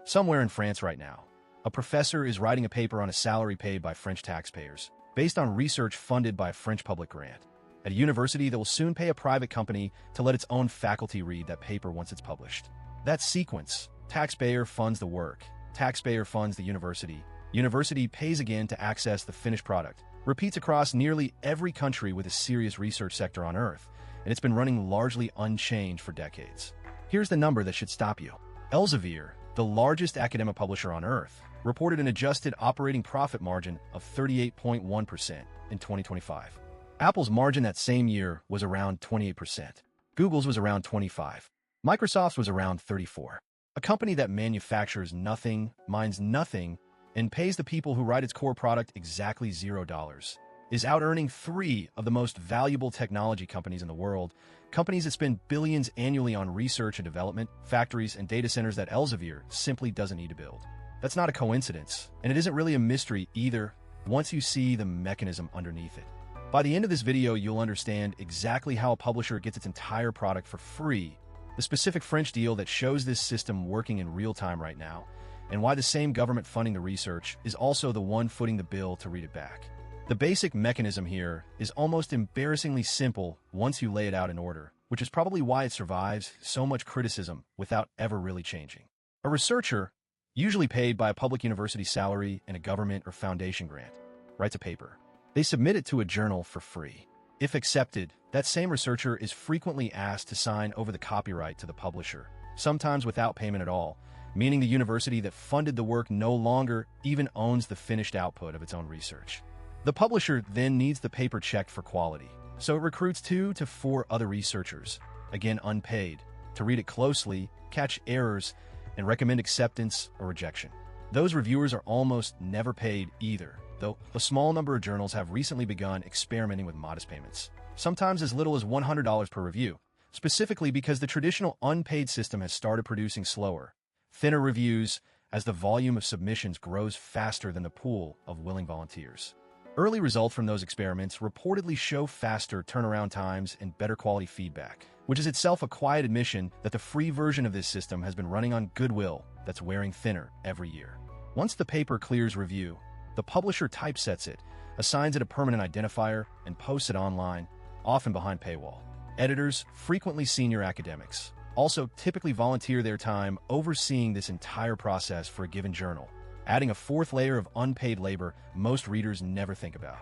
Somewhere in France right now, a professor is writing a paper on a salary paid by French taxpayers, based on research funded by a French public grant, at a university that will soon pay a private company to let its own faculty read that paper once it's published. That sequence: taxpayer funds the work, taxpayer funds the university, university pays again to access the finished product, repeats across nearly every country with a serious research sector on Earth, and it's been running largely unchanged for decades. Here's the number that should stop you. Elsevier, the largest academic publisher on Earth, reported an adjusted operating profit margin of 38.1% in 2025. Apple's margin that same year was around 28%. Google's was around 25%. Microsoft's was around 34%. A company that manufactures nothing, mines nothing, and pays the people who write its core product exactly $0 is out-earning three of the most valuable technology companies in the world, companies that spend billions annually on research and development, factories, and data centers that Elsevier simply doesn't need to build. That's not a coincidence, and it isn't really a mystery either once you see the mechanism underneath it. By the end of this video, you'll understand exactly how a publisher gets its entire product for free, the specific French deal that shows this system working in real time right now, and why the same government funding the research is also the one footing the bill to read it back. The basic mechanism here is almost embarrassingly simple once you lay it out in order, which is probably why it survives so much criticism without ever really changing. A researcher, usually paid by a public university salary and a government or foundation grant, writes a paper. They submit it to a journal for free. If accepted, that same researcher is frequently asked to sign over the copyright to the publisher, sometimes without payment at all, meaning the university that funded the work no longer even owns the finished output of its own research. The publisher then needs the paper checked for quality, so it recruits 2 to 4 other researchers, again unpaid, to read it closely, catch errors, and recommend acceptance or rejection. Those reviewers are almost never paid either, though a small number of journals have recently begun experimenting with modest payments, sometimes as little as $100 per review, specifically because the traditional unpaid system has started producing slower, thinner reviews as the volume of submissions grows faster than the pool of willing volunteers. Early results from those experiments reportedly show faster turnaround times and better quality feedback, which is itself a quiet admission that the free version of this system has been running on goodwill that's wearing thinner every year. Once the paper clears review, the publisher typesets it, assigns it a permanent identifier, and posts it online, often behind paywall. Editors, frequently senior academics, also typically volunteer their time overseeing this entire process for a given journal, adding a fourth layer of unpaid labor most readers never think about.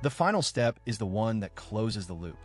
The final step is the one that closes the loop.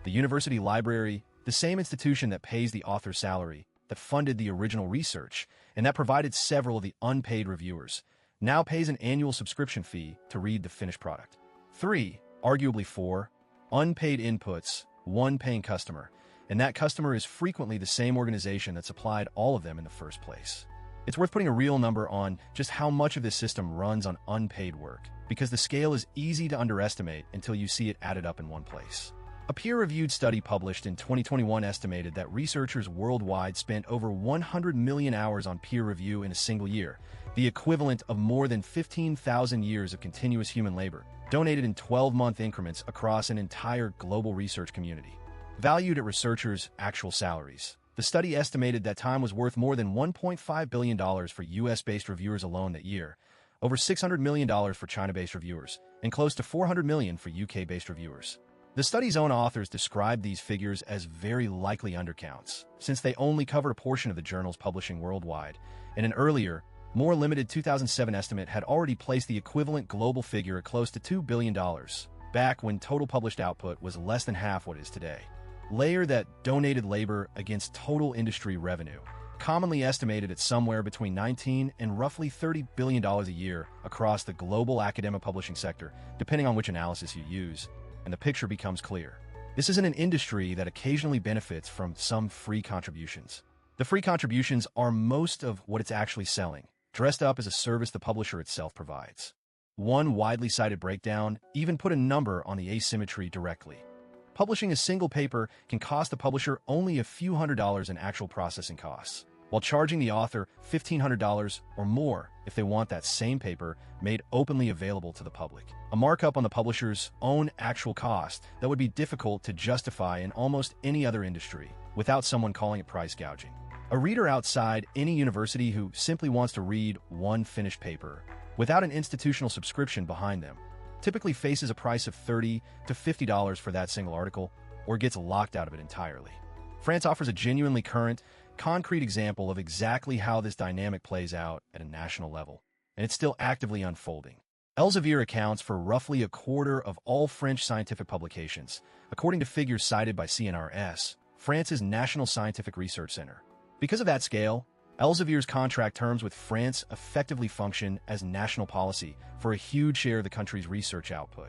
The university library, the same institution that pays the author's salary, that funded the original research, and that provided several of the unpaid reviewers, now pays an annual subscription fee to read the finished product. 3, arguably 4, unpaid inputs, 1 paying customer, and that customer is frequently the same organization that supplied all of them in the first place. It's worth putting a real number on just how much of this system runs on unpaid work, because the scale is easy to underestimate until you see it added up in one place. A peer-reviewed study published in 2021 estimated that researchers worldwide spent over 100 million hours on peer review in a single year, the equivalent of more than 15,000 years of continuous human labor, donated in 12-month increments across an entire global research community. Valued at researchers' actual salaries, the study estimated that time was worth more than $1.5 billion for US-based reviewers alone that year, over $600 million for China-based reviewers, and close to $400 million for UK-based reviewers. The study's own authors described these figures as very likely undercounts, since they only covered a portion of the journal's publishing worldwide, and an earlier, more limited 2007 estimate had already placed the equivalent global figure at close to $2 billion, back when total published output was less than half what it is today. Layer that donated labor against total industry revenue, commonly estimated at somewhere between $19 and roughly $30 billion a year across the global academic publishing sector, depending on which analysis you use, and the picture becomes clear. This isn't an industry that occasionally benefits from some free contributions. The free contributions are most of what it's actually selling, dressed up as a service the publisher itself provides. One widely cited breakdown even put a number on the asymmetry directly. Publishing a single paper can cost the publisher only a few $100s in actual processing costs, while charging the author $1,500 or more if they want that same paper made openly available to the public. A markup on the publisher's own actual cost that would be difficult to justify in almost any other industry without someone calling it price gouging. A reader outside any university who simply wants to read one finished paper without an institutional subscription behind them typically faces a price of $30 to $50 for that single article, or gets locked out of it entirely. France offers a genuinely current, concrete example of exactly how this dynamic plays out at a national level, and it's still actively unfolding. Elsevier accounts for roughly a quarter of all French scientific publications, according to figures cited by CNRS, France's National Scientific Research Center. Because of that scale, Elsevier's contract terms with France effectively function as national policy for a huge share of the country's research output.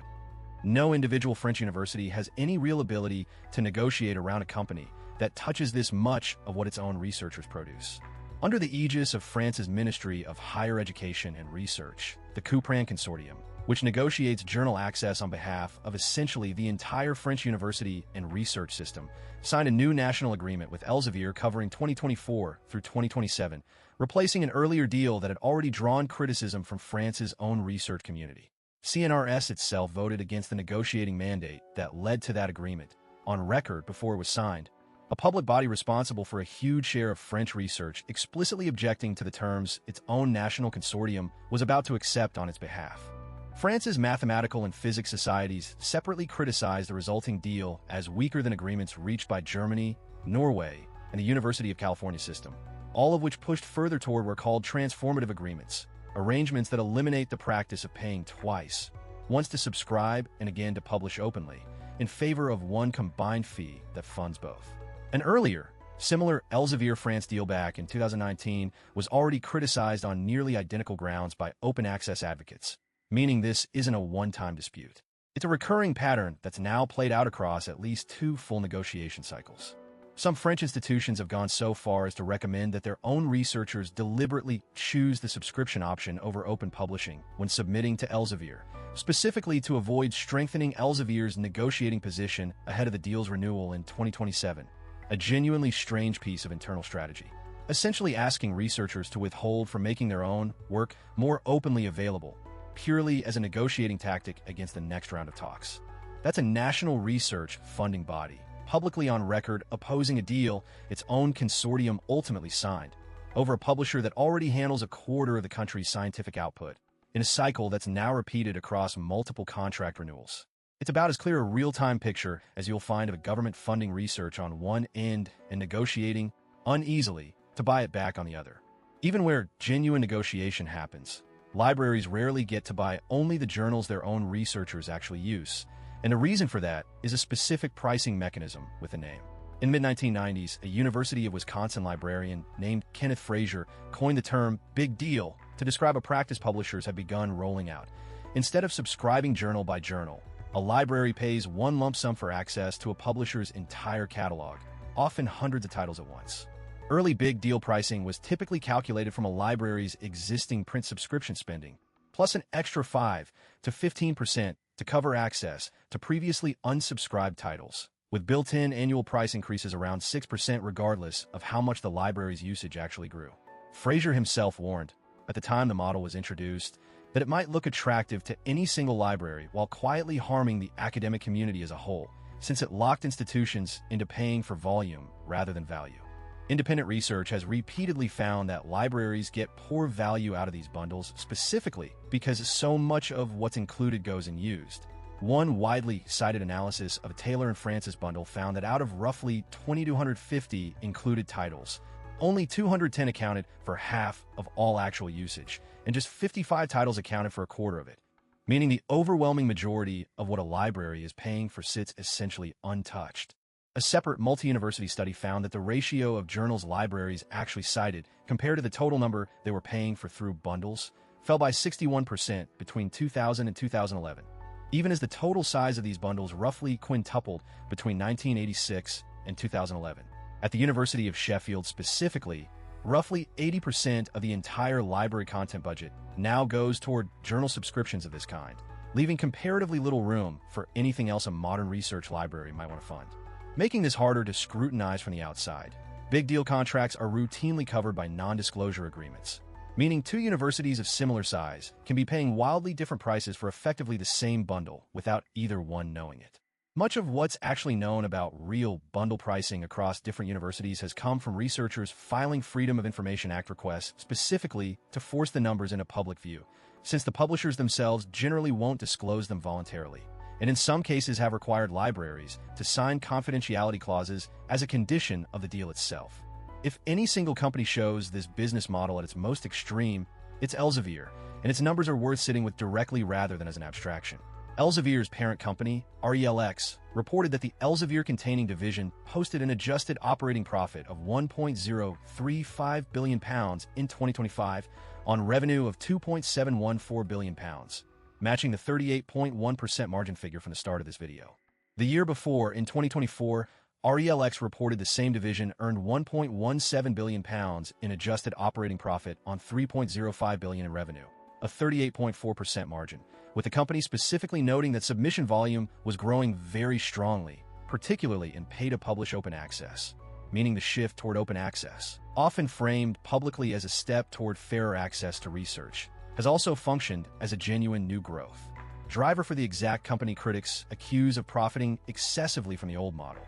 No individual French university has any real ability to negotiate around a company that touches this much of what its own researchers produce. Under the aegis of France's Ministry of Higher Education and Research, the Couperin Consortium, which negotiates journal access on behalf of essentially the entire French university and research system, signed a new national agreement with Elsevier covering 2024 through 2027, replacing an earlier deal that had already drawn criticism from France's own research community. CNRS itself voted against the negotiating mandate that led to that agreement, on record before it was signed, a public body responsible for a huge share of French research explicitly objecting to the terms its own national consortium was about to accept on its behalf. France's mathematical and physics societies separately criticized the resulting deal as weaker than agreements reached by Germany, Norway, and the University of California system, all of which pushed further toward what were called transformative agreements, arrangements that eliminate the practice of paying twice, once to subscribe and again to publish openly, in favor of one combined fee that funds both. An earlier, similar Elsevier France deal back in 2019 was already criticized on nearly identical grounds by open access advocates, meaning this isn't a one-time dispute. It's a recurring pattern that's now played out across at least 2 full negotiation cycles. Some French institutions have gone so far as to recommend that their own researchers deliberately choose the subscription option over open publishing when submitting to Elsevier, specifically to avoid strengthening Elsevier's negotiating position ahead of the deal's renewal in 2027, a genuinely strange piece of internal strategy, essentially asking researchers to withhold from making their own work more openly available, purely as a negotiating tactic against the next round of talks. That's a national research funding body, publicly on record opposing a deal its own consortium ultimately signed, over a publisher that already handles a quarter of the country's scientific output, in a cycle that's now repeated across multiple contract renewals. It's about as clear a real-time picture as you'll find of a government funding research on one end and negotiating, uneasily, to buy it back on the other. Even where genuine negotiation happens, libraries rarely get to buy only the journals their own researchers actually use, and the reason for that is a specific pricing mechanism with a name. In the mid-1990s, a University of Wisconsin librarian named Kenneth Frazier coined the term "big deal" to describe a practice publishers have begun rolling out. Instead of subscribing journal by journal, a library pays one lump sum for access to a publisher's entire catalog, often hundreds of titles at once. Early big deal pricing was typically calculated from a library's existing print subscription spending, plus an extra 5 to 15% to cover access to previously unsubscribed titles, with built-in annual price increases around 6% regardless of how much the library's usage actually grew. Frazier himself warned, at the time the model was introduced, that it might look attractive to any single library while quietly harming the academic community as a whole, since it locked institutions into paying for volume rather than value. Independent research has repeatedly found that libraries get poor value out of these bundles, specifically because so much of what's included goes unused. One widely cited analysis of a Taylor & Francis bundle found that out of roughly 2,250 included titles, only 210 accounted for half of all actual usage, and just 55 titles accounted for a quarter of it, meaning the overwhelming majority of what a library is paying for sits essentially untouched. A separate multi-university study found that the ratio of journals libraries actually cited, compared to the total number they were paying for through bundles, fell by 61% between 2000 and 2011, even as the total size of these bundles roughly quintupled between 1986 and 2011. At the University of Sheffield specifically, roughly 80% of the entire library content budget now goes toward journal subscriptions of this kind, leaving comparatively little room for anything else a modern research library might want to fund. Making this harder to scrutinize from the outside, big deal contracts are routinely covered by non-disclosure agreements, meaning 2 universities of similar size can be paying wildly different prices for effectively the same bundle without either one knowing it. Much of what's actually known about real bundle pricing across different universities has come from researchers filing Freedom of Information Act requests specifically to force the numbers into public view, since the publishers themselves generally won't disclose them voluntarily, and in some cases have required libraries to sign confidentiality clauses as a condition of the deal itself. If any single company shows this business model at its most extreme, it's Elsevier, and its numbers are worth sitting with directly rather than as an abstraction. Elsevier's parent company, RELX, reported that the Elsevier-containing division posted an adjusted operating profit of £1.035 billion in 2025 on revenue of £2.714 billion, matching the 38.1% margin figure from the start of this video. The year before, in 2024, RELX reported the same division earned £1.17 billion in adjusted operating profit on $3.05 billion in revenue, a 38.4% margin, with the company specifically noting that submission volume was growing very strongly, particularly in pay-to-publish open access, meaning the shift toward open access, often framed publicly as a step toward fairer access to research, has also functioned as a genuine new growth driver for the exact company critics accuse of profiting excessively from the old model.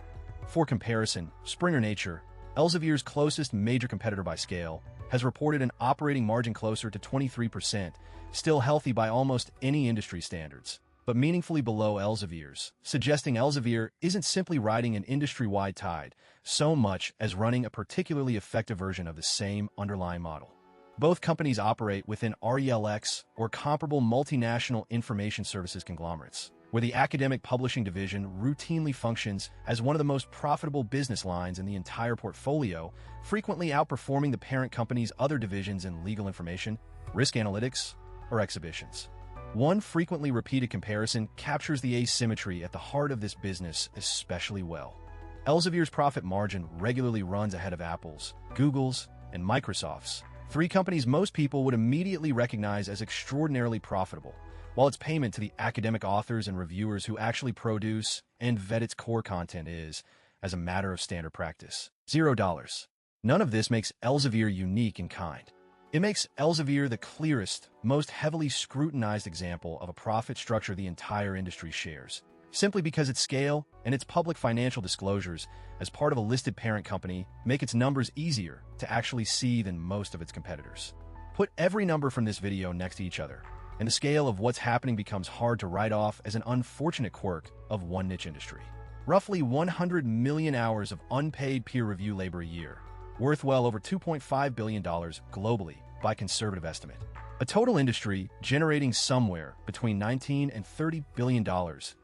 For comparison, Springer Nature, Elsevier's closest major competitor by scale, has reported an operating margin closer to 23%, still healthy by almost any industry standards, but meaningfully below Elsevier's, suggesting Elsevier isn't simply riding an industry-wide tide, so much as running a particularly effective version of the same underlying model. Both companies operate within RELX or comparable multinational information services conglomerates, where the academic publishing division routinely functions as one of the most profitable business lines in the entire portfolio, frequently outperforming the parent company's other divisions in legal information, risk analytics, or exhibitions. One frequently repeated comparison captures the asymmetry at the heart of this business especially well. Elsevier's profit margin regularly runs ahead of Apple's, Google's, and Microsoft's, three companies most people would immediately recognize as extraordinarily profitable, while its payment to the academic authors and reviewers who actually produce and vet its core content is, as a matter of standard practice, $0. None of this makes Elsevier unique in kind. It makes Elsevier the clearest, most heavily scrutinized example of a profit structure the entire industry shares, simply because its scale and its public financial disclosures as part of a listed parent company make its numbers easier to actually see than most of its competitors. Put every number from this video next to each other, and the scale of what's happening becomes hard to write off as an unfortunate quirk of one niche industry. Roughly 100 million hours of unpaid peer review labor a year, worth well over $2.5 billion globally by conservative estimate. A total industry generating somewhere between $19 and $30 billion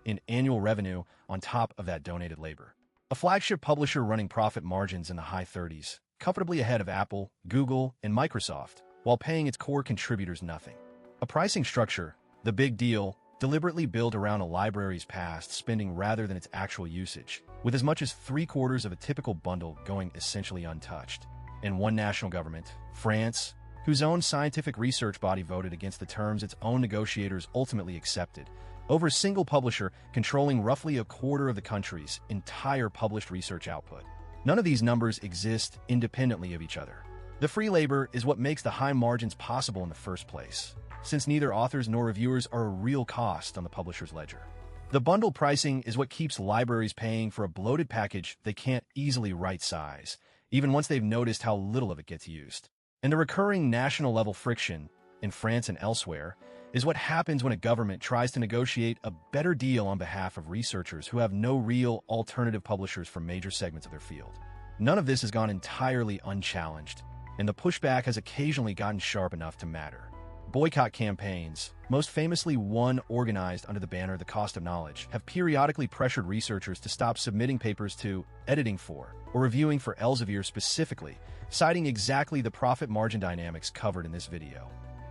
in annual revenue on top of that donated labor. A flagship publisher running profit margins in the high 30s, comfortably ahead of Apple, Google, and Microsoft, while paying its core contributors nothing. A pricing structure, the big deal, deliberately built around a library's past spending rather than its actual usage, with as much as 3/4 of a typical bundle going essentially untouched. And one national government, France, whose own scientific research body voted against the terms its own negotiators ultimately accepted, over a single publisher controlling roughly a quarter of the country's entire published research output. None of these numbers exist independently of each other. The free labor is what makes the high margins possible in the first place, since neither authors nor reviewers are a real cost on the publisher's ledger. The bundle pricing is what keeps libraries paying for a bloated package they can't easily right-size, even once they've noticed how little of it gets used. And the recurring national-level friction, in France and elsewhere, is what happens when a government tries to negotiate a better deal on behalf of researchers who have no real alternative publishers for major segments of their field. None of this has gone entirely unchallenged, and the pushback has occasionally gotten sharp enough to matter. Boycott campaigns, most famously one organized under the banner The Cost of Knowledge, have periodically pressured researchers to stop submitting papers to, editing for, or reviewing for Elsevier specifically, citing exactly the profit margin dynamics covered in this video.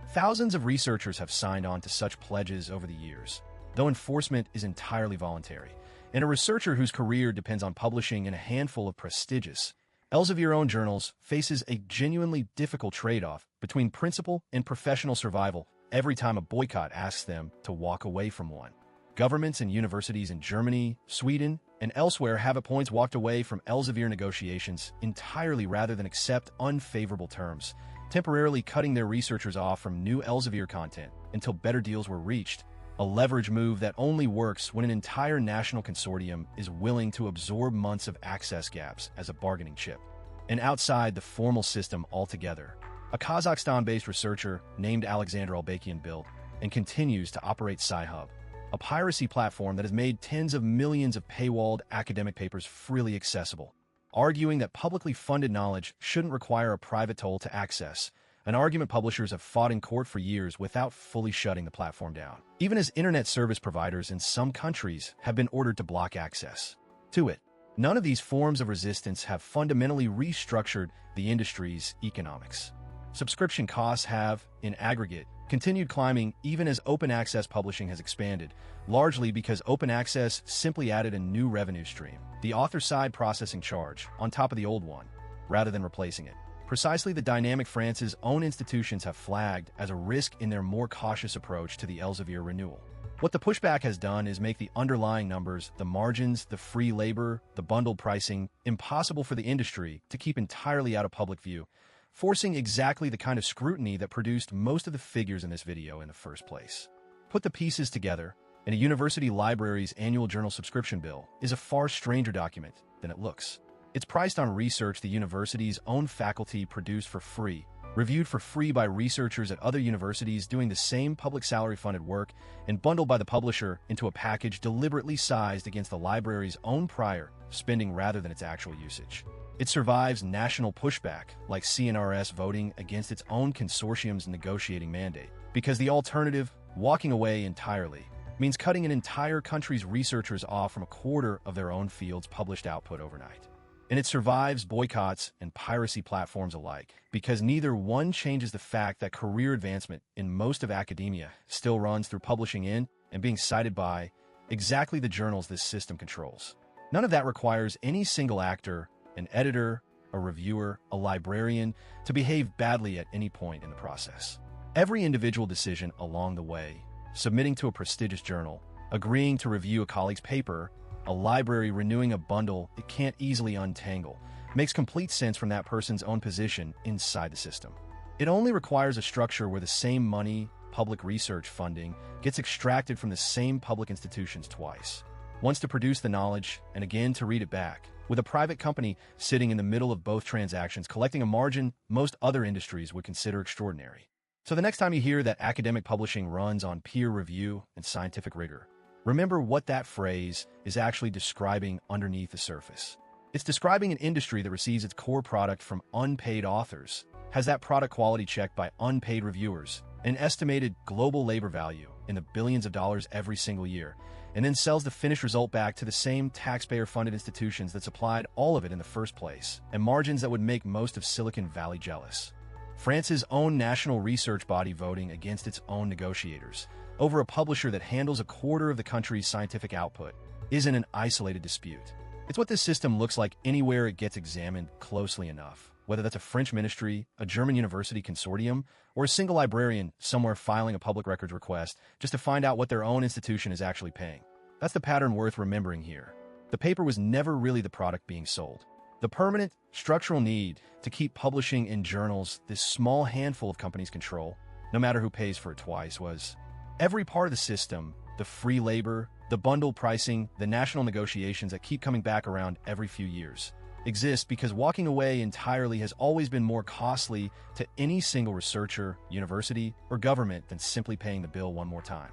Thousands of researchers have signed on to such pledges over the years, though enforcement is entirely voluntary, and a researcher whose career depends on publishing in a handful of prestigious, Elsevier-owned journals faces a genuinely difficult trade-off between principle and professional survival every time a boycott asks them to walk away from one. Governments and universities in Germany, Sweden, and elsewhere have at points walked away from Elsevier negotiations entirely rather than accept unfavorable terms, temporarily cutting their researchers off from new Elsevier content until better deals were reached, a leverage move that only works when an entire national consortium is willing to absorb months of access gaps as a bargaining chip. And outside the formal system altogether, a Kazakhstan-based researcher named Alexander Albakian built and continues to operate Sci-Hub, a piracy platform that has made tens of millions of paywalled academic papers freely accessible, arguing that publicly funded knowledge shouldn't require a private toll to access, an argument publishers have fought in court for years without fully shutting the platform down, even as internet service providers in some countries have been ordered to block access to it. None of these forms of resistance have fundamentally restructured the industry's economics. Subscription costs have, in aggregate, continued climbing even as open access publishing has expanded, largely because open access simply added a new revenue stream, the author-side processing charge, on top of the old one, rather than replacing it. Precisely the dynamic France's own institutions have flagged as a risk in their more cautious approach to the Elsevier renewal. What the pushback has done is make the underlying numbers, the margins, the free labor, the bundled pricing, impossible for the industry to keep entirely out of public view, forcing exactly the kind of scrutiny that produced most of the figures in this video in the first place. Put the pieces together, and a university library's annual journal subscription bill is a far stranger document than it looks. It's priced on research the university's own faculty produced for free, reviewed for free by researchers at other universities doing the same public salary-funded work, and bundled by the publisher into a package deliberately sized against the library's own prior spending rather than its actual usage. It survives national pushback, like CNRS voting against its own consortium's negotiating mandate, because the alternative, walking away entirely, means cutting an entire country's researchers off from a quarter of their own field's published output overnight. And it survives boycotts and piracy platforms alike, because neither one changes the fact that career advancement in most of academia still runs through publishing in and being cited by exactly the journals this system controls. None of that requires any single actor, an editor, a reviewer, a librarian, to behave badly at any point in the process. Every individual decision along the way, submitting to a prestigious journal, agreeing to review a colleague's paper, a library renewing a bundle it can't easily untangle, makes complete sense from that person's own position inside the system. It only requires a structure where the same money, public research funding, gets extracted from the same public institutions twice. Once to produce the knowledge, and again to read it back, with a private company sitting in the middle of both transactions collecting a margin most other industries would consider extraordinary. So the next time you hear that academic publishing runs on peer review and scientific rigor, remember what that phrase is actually describing underneath the surface. It's describing an industry that receives its core product from unpaid authors, has that product quality checked by unpaid reviewers, an estimated global labor value in the billions of dollars every single year, and then sells the finished result back to the same taxpayer-funded institutions that supplied all of it in the first place, and margins that would make most of Silicon Valley jealous. France's own national research body voting against its own negotiators over a publisher that handles a quarter of the country's scientific output isn't an isolated dispute. It's what this system looks like anywhere it gets examined closely enough, whether that's a French ministry, a German university consortium, or a single librarian somewhere filing a public records request just to find out what their own institution is actually paying. That's the pattern worth remembering here. The paper was never really the product being sold. The permanent, structural need to keep publishing in journals this small handful of companies control, no matter who pays for it twice, was every part of the system, the free labor, the bundle pricing, the national negotiations that keep coming back around every few years, exist because walking away entirely has always been more costly to any single researcher, university, or government than simply paying the bill one more time.